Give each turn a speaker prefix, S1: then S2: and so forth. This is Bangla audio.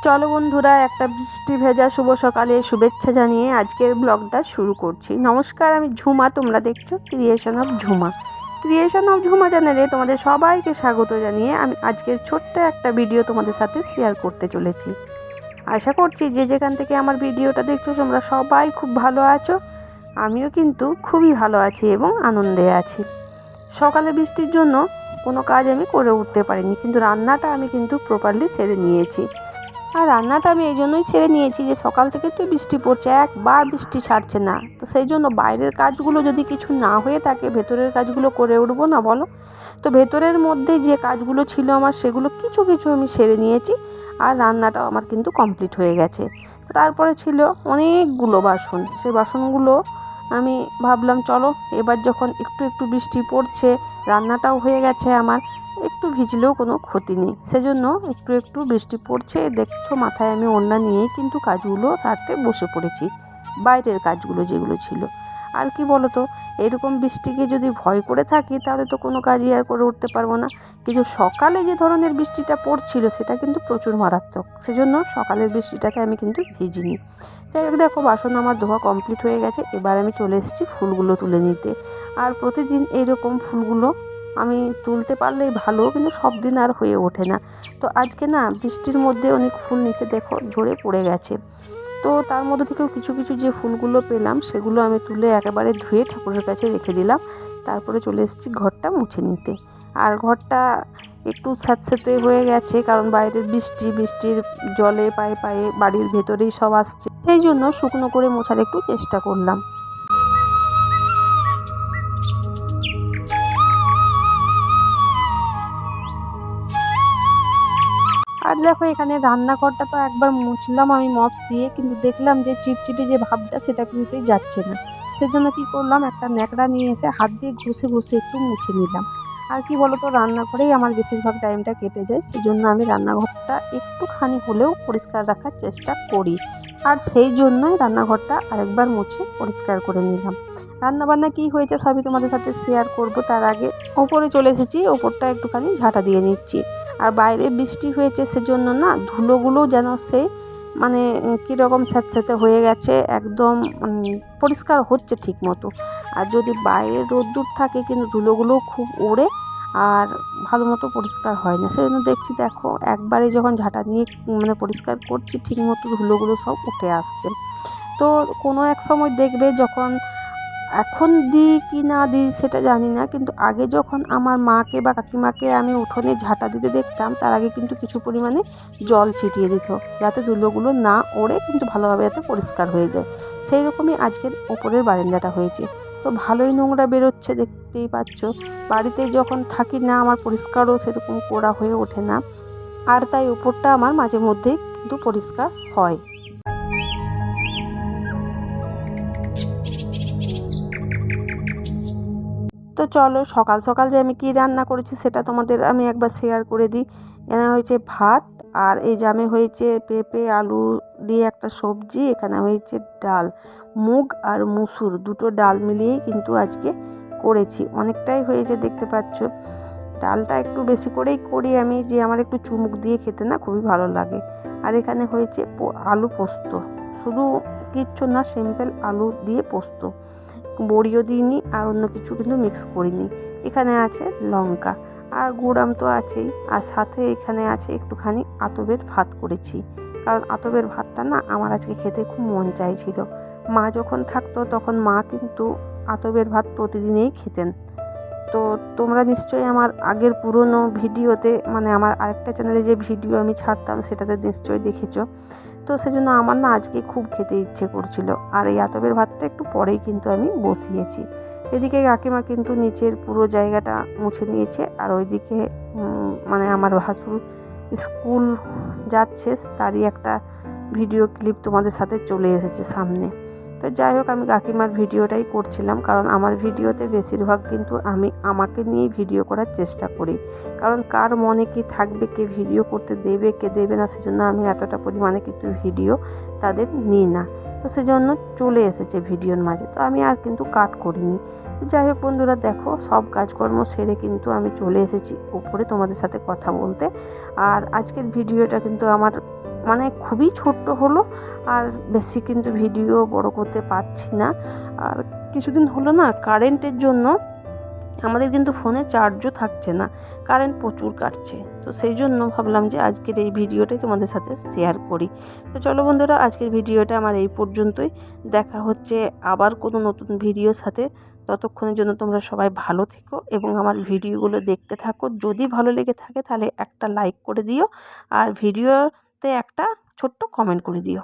S1: চলো বন্ধুরা, একটা বৃষ্টি ভেজা শুভ সকালে শুভেচ্ছা জানিয়ে আজকের ব্লগটা শুরু করছি। নমস্কার, আমি ঝুমা, তোমরা দেখছো creation of Jhuma. Creation of Jhuma চ্যানেলে তোমাদের সবাইকে স্বাগত জানিয়ে আমি আজকের ছোট্ট একটা ভিডিও তোমাদের সাথে শেয়ার করতে চলেছি। আশা করছি যে যেখান থেকে আমার ভিডিওটা দেখছো তোমরা সবাই খুব ভালো আছো। আমিও কিন্তু খুবই ভালো আছি এবং আনন্দে আছি। সকালে বৃষ্টির জন্য কোনো কাজ আমি করে উঠতে পারিনি, কিন্তু রান্নাটা আমি কিন্তু প্রপারলি সেরে নিয়েছি। আর রান্নাটা আমি এই জন্যই ছেড়ে নিয়েছি যে সকাল থেকে তো বৃষ্টি পড়ছে, একবার বৃষ্টি ছাড়ছে না। তো সেই জন্য বাইরের কাজগুলো যদি কিছু না হয়ে থাকে, ভেতরের কাজগুলো করে উঠবো না বলো? তো ভেতরের মধ্যে যে কাজগুলো ছিল আমার, সেগুলো কিছু কিছু আমি সেরে নিয়েছি। আর রান্নাটাও আমার কিন্তু কমপ্লিট হয়ে গেছে। তো তারপরে ছিল অনেকগুলো বাসন। সেই বাসনগুলো আমি ভাবলাম চলো, এবার যখন একটু একটু বৃষ্টি পড়ছে, রান্নাটাও হয়ে গেছে আমার, একটু ভিজলেও কোনো ক্ষতি নেই। সেজন্য একটু একটু বৃষ্টি পড়ছে দেখছো, মাথায় আমি ওড়না নিয়েই কিন্তু কাজগুলো সারতে বসে পড়েছি, বাইরের কাজগুলো যেগুলো ছিল। আর কি বলো তো, এরকম বৃষ্টিকে যদি ভয় করে থাকি তাহলে তো কোনো কাজই আর করে উঠতে পারবো না। কিন্তু সকালে যে ধরনের বৃষ্টিটা পড়ছিল সেটা কিন্তু প্রচুর মারাত্মক, সেজন্য সকালের বৃষ্টিটাকে আমি কিন্তু ভিজিনি। যাই হোক, দেখো বাসন আমার ধোয়া কমপ্লিট হয়ে গেছে। এবার আমি চলে এসেছি ফুলগুলো তুলে নিতে। আর প্রতিদিন এইরকম ফুলগুলো আমি তুলতে পারলেই ভালো, কিন্তু সব দিন আর হয়ে ওঠে না। তো আজকে না বৃষ্টির মধ্যে অনেক ফুল নিচে দেখো ঝরে পড়ে গেছে। তো তার মধ্যে থেকেও কিছু কিছু যে ফুলগুলো পেলাম সেগুলো আমি তুলে একেবারে ধুয়ে ঠাকুরের কাছে রেখে দিলাম। তারপরে চলে এসেছি ঘরটা মুছে নিতে। আর ঘরটা একটু স্যাঁতস্যাঁতে হয়ে গেছে, কারণ বাইরের বৃষ্টির জলে পায়ে পায়ে বাড়ির ভেতরেই সব আসছে। সেই জন্য শুকনো করে মোছার একটু চেষ্টা করলাম। আর দেখো, এখানে রান্নাঘরটা তো একবার মুছলাম আমি মপস দিয়ে, কিন্তু দেখলাম যে চিটচিটে যে ভাবটা সেটা কিছুতেই যাচ্ছে না। সেজন্য কি করলাম, একটা ন্যাকড়া নিয়ে এসে হাত দিয়ে ঘষে ঘষে একটু মুছে নিলাম। আর কি বলতো, রান্নাঘরেই আমার বেশিরভাগ টাইমটা কেটে যায়, সেজন্য আমি রান্নাঘরটা একটুখানি হলেও পরিষ্কার রাখার চেষ্টা করি। আর সেই জন্যই রান্নাঘরটা আরেকবার মুছে পরিষ্কার করে নিলাম। রান্নাবান্না কী হয়েছে সবই তোমাদের সাথে শেয়ার করব। তার আগে ওপরে চলে এসেছি, ওপরটা একটুখানি ঝাঁটা দিয়ে নিচ্ছি। আর বাইরে বৃষ্টি হয়েছে সেজন্য না ধুলোগুলো যেন সে মানে কীরকম স্যাঁতস্যাঁতে হয়ে গেছে, একদম পরিষ্কার হচ্ছে ঠিক মতো। আর যদি বাইরে রোদ্দুর থাকে কিন্তু ধুলোগুলোও খুব ওড়ে আর ভালো মতো পরিষ্কার হয় না। সেজন্য দেখছি দেখো, একবারে যখন ঝাঁটা নিয়ে পরিষ্কার করছি ঠিক মতো ধুলোগুলো সব উঠে আসছে। তো কোনো এক সময় দেখবে, যখন এখন দিই কি না দিই সেটা জানি না, কিন্তু আগে যখন আমার মাকে বা কাকিমাকে আমি উঠোনে ঝাঁটা দিতে দেখতাম, তার আগে কিন্তু কিছু পরিমাণে জল ছিটিয়ে দিত, যাতে ধুলোগুলো না ওড়ে কিন্তু ভালোভাবে যাতে পরিষ্কার হয়ে যায়। সেই রকমই আজকের ওপরের বারান্দাটা হয়েছে। তো ভালোই নোংরা বেরোচ্ছে, দেখতেই পাচ্ছ। বাড়িতে যখন থাকি না, আমার পরিষ্কারও সেরকম করা হয়ে ওঠে না। আর তাই ওপরটা আমার মাঝে মধ্যেই কিন্তু পরিষ্কার হয়। তো চলো, সকাল সকাল যে আমি কী রান্না করেছি সেটা তোমাদের আমি একবার শেয়ার করে দিই। এখানে হয়েছে ভাত, আর এই জামে হয়েছে পেঁপে আলু দিয়ে একটা সবজি, এখানে হয়েছে ডাল, মুগ আর মুসুর দুটো ডাল মিলিয়েই কিন্তু আজকে করেছি। অনেকটাই হয়েছে দেখতে পাচ্ছ। ডালটা একটু বেশি করেই করি আমি, যে আমার একটু চুমুক দিয়ে খেতে না খুবই ভালো লাগে। আর এখানে হয়েছে আলু পোস্ত, শুধু কিচ্ছু না, সিম্পল আলু দিয়ে পোস্ত, বড়িও দিইনি আর অন্য কিছু কিন্তু মিক্স করিনি। এখানে আছে লঙ্কা আর গুড় তো আছেই, আর সাথে এখানে আছে একটুখানি আতপের ভাত করেছি, কারণ আতপের ভাতটা না আমার আজকে খেতে খুব মন চাইছিল। মা যখন থাকতো তখন মা কিন্তু আতপের ভাত প্রতিদিনই খেতেন। তো তোমরা নিশ্চয়ই আমার আগের পুরনো ভিডিওতে, আমার আরেকটা চ্যানেলে যে ভিডিও আমি ছাড়তাম সেটাতে নিশ্চয়ই দেখেছো। তো সেজন্য আমার না আজকে খুব খেতে ইচ্ছে করছিল। আর এই আতপের ভাতটা একটু পরেই কিন্তু আমি বসিয়েছি। এদিকে কাকিমা কিন্তু নিচের পুরো জায়গাটা মুছে নিয়েছে, আর ওইদিকে আমার ভাসুর স্কুল যাচ্ছে তারই একটা ভিডিও ক্লিপ তোমাদের সাথে চলে এসেছে সামনে। তো তো যাই হোক, আমি কাকিমার ভিডিওটাই করছিলাম, কারণ আমার ভিডিওতে বেশিরভাগ কিন্তু আমি আমাকে নিয়েই ভিডিও করার চেষ্টা করি। কারণ কার মনে কি থাকবে, কে ভিডিও করতে দেবে কে দেবে না, সেজন্য আমি এতটা পরিমাণে কিন্তু ভিডিও তাদের নিই না। তো সেজন্য চলে এসেছে ভিডিওর মাঝে, তো আমি আর কিন্তু কাট করিনি। যাই হোক বন্ধুরা, দেখো সব কাজকর্ম সেরে কিন্তু আমি চলে এসেছি উপরে তোমাদের সাথে কথা বলতে। আর আজকের ভিডিওটা কিন্তু আমার মানে খুবই ছোট্ট হলো, আর বেশি কিন্তু ভিডিও বড় করতে পারছি না। আর কিছুদিন হলো না, কারেন্টের জন্য আমাদের কিন্তু ফোনে চার্জও থাকছে না, কারেন্ট প্রচুর কাটছে। তো সেই জন্য ভাবলাম যে আজকের এই ভিডিওটাই তোমাদের সাথে শেয়ার করি। তো চলো বন্ধুরা, আজকের ভিডিওটা আমার এই পর্যন্তই। দেখা হচ্ছে আবার কোনো নতুন ভিডিওর সাথে। ততক্ষণের জন্য তোমরা সবাই ভালো থেকো এবং আমার ভিডিওগুলো দেখতে থাকো। যদি ভালো লেগে থাকে তাহলে একটা লাইক করে দিও, আর ভিডিওতে একটা ছোট্ট কমেন্ট করে দিও।